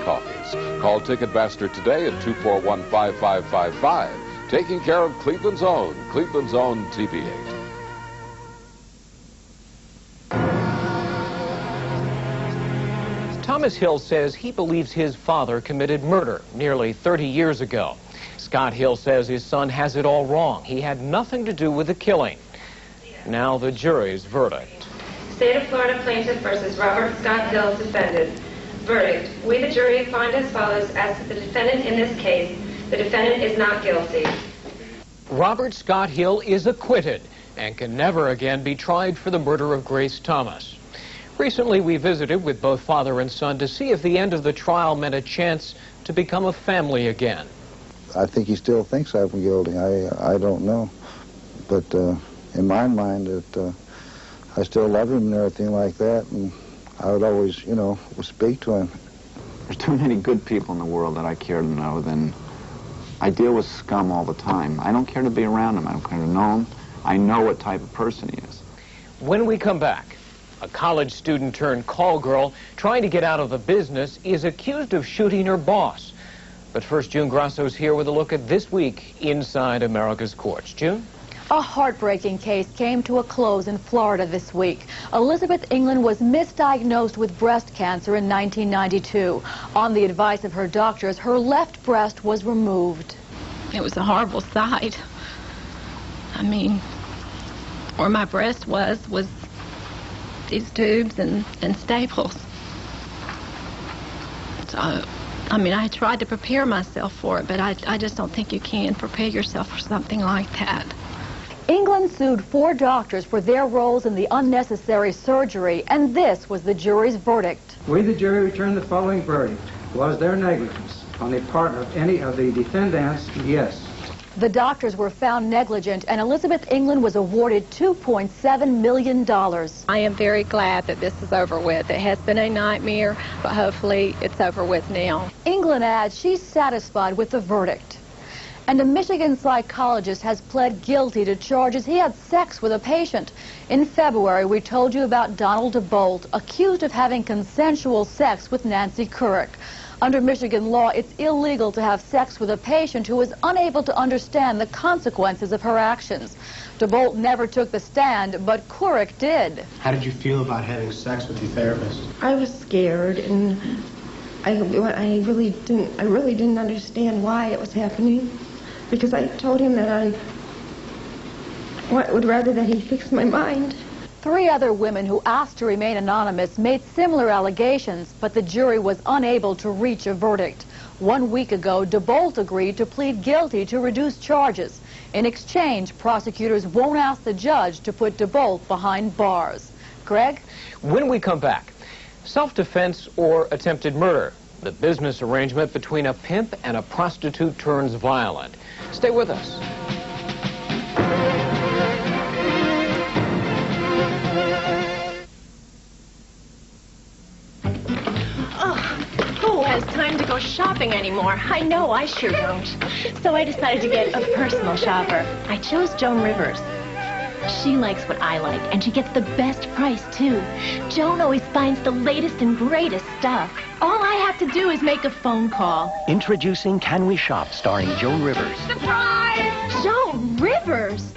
coffees. Call Ticketmaster today at 241-5555. Taking care of Cleveland's own TV8. Thomas Hill says he believes his father committed murder nearly 30 years ago. Scott Hill says his son has it all wrong. He had nothing to do with the killing. Now the jury's verdict. State of Florida Plaintiff versus Robert Scott Hill, defendant. Verdict. We, the jury, find as follows. As to the defendant in this case, the defendant is not guilty. Robert Scott Hill is acquitted and can never again be tried for the murder of Grace Thomas. Recently, we visited with both father and son to see if the end of the trial meant a chance to become a family again. I think he still thinks I'm guilty. I don't know. But in my mind, I still love him and everything like that, and I would always, you know, speak to him. There's too many good people in the world that I care to know. Then I deal with scum all the time. I don't care to be around him. I don't care to know him. I know what type of person he is. When we come back, a college student turned call girl trying to get out of the business is accused of shooting her boss. But first, June Grasso's here with a look at this week inside America's courts. June? A heartbreaking case came to a close in Florida this week. Elizabeth England was misdiagnosed with breast cancer in 1992. On the advice of her doctors, her left breast was removed. It was a horrible sight. I mean, where my breast was these tubes and staples. So, I mean, I tried to prepare myself for it, but I just don't think you can prepare yourself for something like that. England sued 4 doctors for their roles in the unnecessary surgery, and this was the jury's verdict. We, the jury, return the following verdict. Was there negligence on the part of any of the defendants? Yes. The doctors were found negligent, and Elizabeth England was awarded $2.7 million. I am very glad that this is over with. It has been a nightmare, but hopefully it's over with now. England adds she's satisfied with the verdict. And a Michigan psychologist has pled guilty to charges he had sex with a patient. In February, we told you about Donald DeBolt, accused of having consensual sex with Nancy Couric. Under Michigan law, it's illegal to have sex with a patient who is unable to understand the consequences of her actions. DeBolt never took the stand, but Couric did. How did you feel about having sex with your therapist? I was scared, and I really didn't understand why it was happening, because I told him that I would rather that he fix my mind. 3 other women who asked to remain anonymous made similar allegations, but the jury was unable to reach a verdict. 1 week ago, DeBolt agreed to plead guilty to reduce charges. In exchange, prosecutors won't ask the judge to put DeBolt behind bars. Greg? When we come back, self-defense or attempted murder. The business arrangement between a pimp and a prostitute turns violent. Stay with us. Who has time to go shopping anymore? I know, I sure don't. So I decided to get a personal shopper. I chose Joan Rivers. She likes what I like, and she gets the best price, too. Joan always finds the latest and greatest stuff. All I have to do is make a phone call. Introducing Can We Shop, starring Joan Rivers. Surprise! Joan Rivers?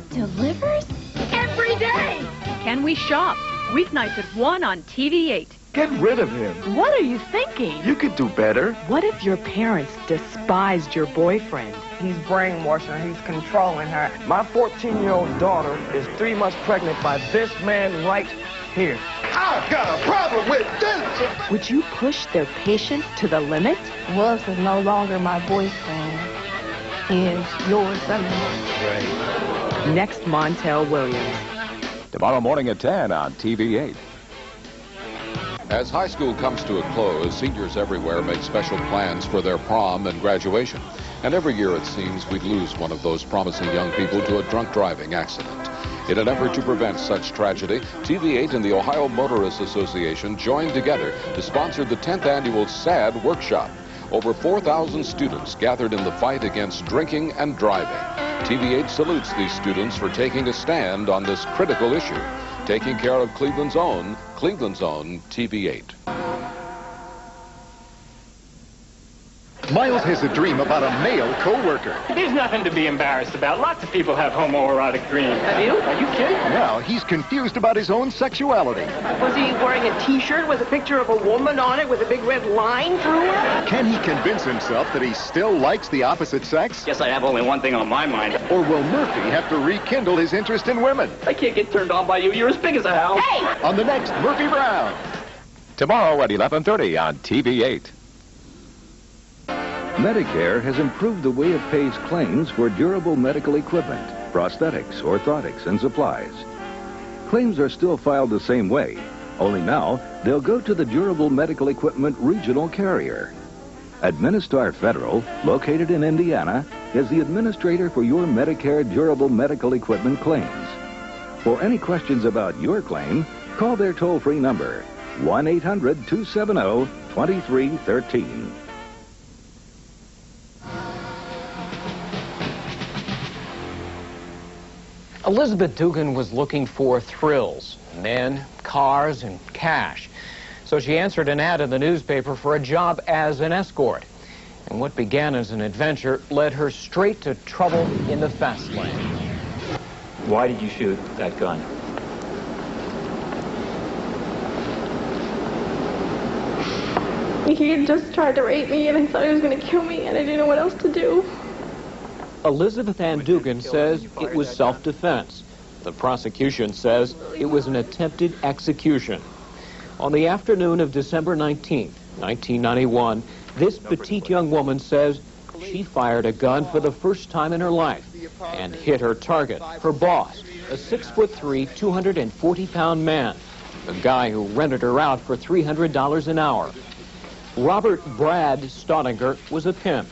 Delivers? Every day! Can We Shop? Weeknights at 1 on TV8. Get rid of him. What are you thinking? You could do better. What if your parents despised your boyfriend? He's brainwashing her. He's controlling her. My 14-year-old daughter is 3 months pregnant by this man right here. I've got a problem with this. Would you push their patience to the limit? Was is no longer my boyfriend. He is yours someday. Right. Next, Montel Williams. Tomorrow morning at 10 on TV8. As high school comes to a close, seniors everywhere make special plans for their prom and graduation. And every year it seems we lose one of those promising young people to a drunk driving accident. In an effort to prevent such tragedy, TV8 and the Ohio Motorists Association joined together to sponsor the 10th annual SAD Workshop. Over 4,000 students gathered in the fight against drinking and driving. TV8 salutes these students for taking a stand on this critical issue. Taking care of Cleveland's own TV8. Miles has a dream about a male co-worker. There's nothing to be embarrassed about. Lots of people have homoerotic dreams. Have you? Are you kidding? Now he's confused about his own sexuality. Was he wearing a T-shirt with a picture of a woman on it with a big red line through it? Can he convince himself that he still likes the opposite sex? Guess I have only one thing on my mind. Or will Murphy have to rekindle his interest in women? I can't get turned on by you. You're as big as a house. Hey! On the next Murphy Brown. Tomorrow at 11:30 on TV8. Medicare has improved the way it pays claims for durable medical equipment, prosthetics, orthotics, and supplies. Claims are still filed the same way, only now they'll go to the Durable Medical Equipment Regional Carrier. Administar Federal, located in Indiana, is the administrator for your Medicare durable medical equipment claims. For any questions about your claim, call their toll-free number, 1-800-270-2313. Elizabeth Dugan was looking for thrills, men, cars, and cash. So she answered an ad in the newspaper for a job as an escort. And what began as an adventure led her straight to trouble in the fast lane. Why did you shoot that gun? He had just tried to rape me, and I thought he was going to kill me, and I didn't know what else to do. Elizabeth Ann Dugan says it was self-defense. The prosecution says it was an attempted execution. On the afternoon of December 19th, 1991, this petite young woman says she fired a gun for the first time in her life and hit her target, her boss, a 6'3", 240-pound man, a guy who rented her out for $300 an hour. Robert Brad Staudinger was a pimp.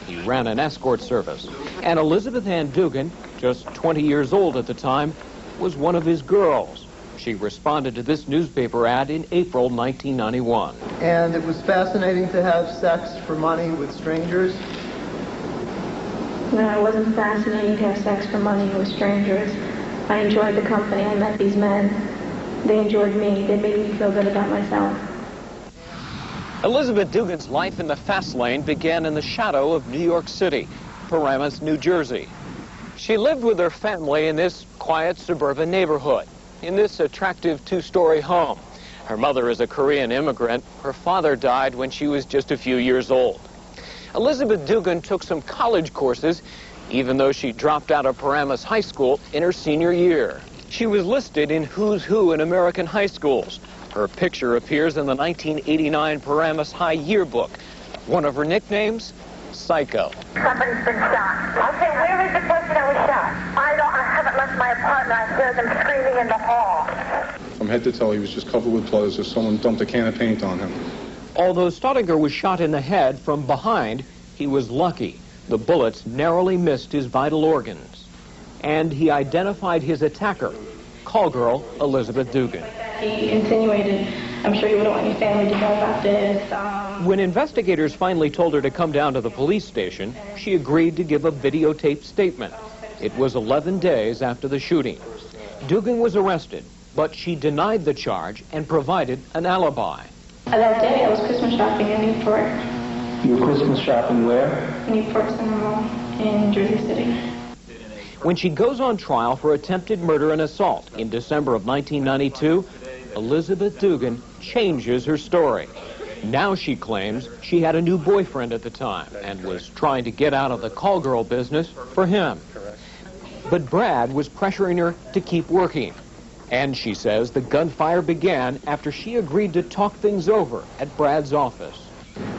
He ran an escort service. And Elizabeth Ann Dugan, just 20 years old at the time, was one of his girls. She responded to this newspaper ad in April 1991. And it was fascinating to have sex for money with strangers. No, it wasn't fascinating to have sex for money with strangers. I enjoyed the company. I met these men. They enjoyed me. They made me feel good about myself. Elizabeth Dugan's life in the fast lane began in the shadow of New York City, Paramus, New Jersey. She lived with her family in this quiet suburban neighborhood, in this attractive two-story home. Her mother is a Korean immigrant. Her father died when she was just a few years old. Elizabeth Dugan took some college courses, even though she dropped out of Paramus High School in her senior year. She was listed in Who's Who in American high schools. Her picture appears in the 1989 Paramus High yearbook. One of her nicknames, Psycho. Somebody's been shot. Okay, where is the person that was shot? I haven't left my apartment. I heard them screaming in the hall. From head to toe, he was just covered with blood as if someone dumped a can of paint on him. Although Staudinger was shot in the head from behind, he was lucky. The bullets narrowly missed his vital organs. And he identified his attacker, call girl Elizabeth Dugan. He insinuated, I'm sure you wouldn't want your family to know about this. When investigators finally told her to come down to the police station, she agreed to give a videotaped statement. It was 11 days after the shooting. Dugan was arrested, but she denied the charge and provided an alibi. That day I was Christmas shopping in Newport. You were Christmas shopping where? Newport Cinema Mall in Jersey City. When she goes on trial for attempted murder and assault in December of 1992, Elizabeth Dugan changes her story. Now she claims she had a new boyfriend at the time and was trying to get out of the call girl business for him. But Brad was pressuring her to keep working. And she says the gunfire began after she agreed to talk things over at Brad's office.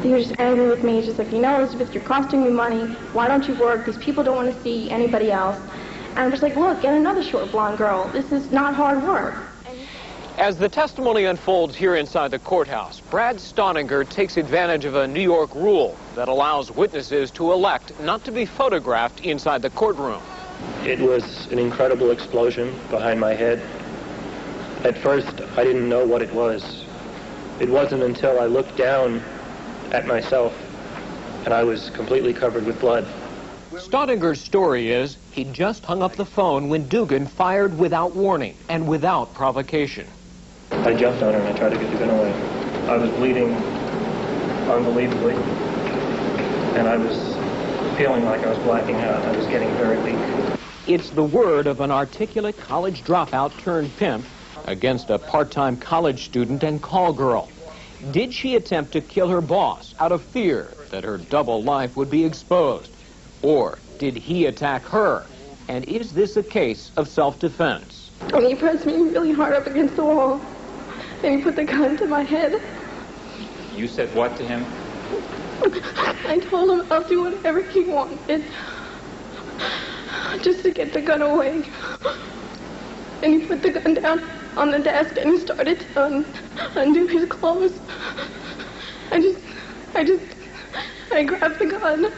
He was just angry with me, just like, you know, Elizabeth, you're costing me money. Why don't you work? These people don't want to see anybody else. And I'm just like, look, get another short blonde girl. This is not hard work. As the testimony unfolds here inside the courthouse, Brad Staudinger takes advantage of a New York rule that allows witnesses to elect not to be photographed inside the courtroom. It was an incredible explosion behind my head. At first, I didn't know what it was. It wasn't until I looked down at myself and I was completely covered with blood. Staudinger's story is he just hung up the phone when Dugan fired without warning and without provocation. I jumped on her and I tried to get the gun away. I was bleeding unbelievably. and I was feeling like I was blacking out. I was getting very weak. It's the word of an articulate college dropout turned pimp against a part-time college student and call girl. Did she attempt to kill her boss out of fear that her double life would be exposed? Or did he attack her? And is this a case of self-defense? And he pressed me really hard up against the wall, and he put the gun to my head. You said what to him? I told him I'll do whatever he wanted, just to get the gun away. And he put the gun down on the desk and he started to undo his clothes. I grabbed the gun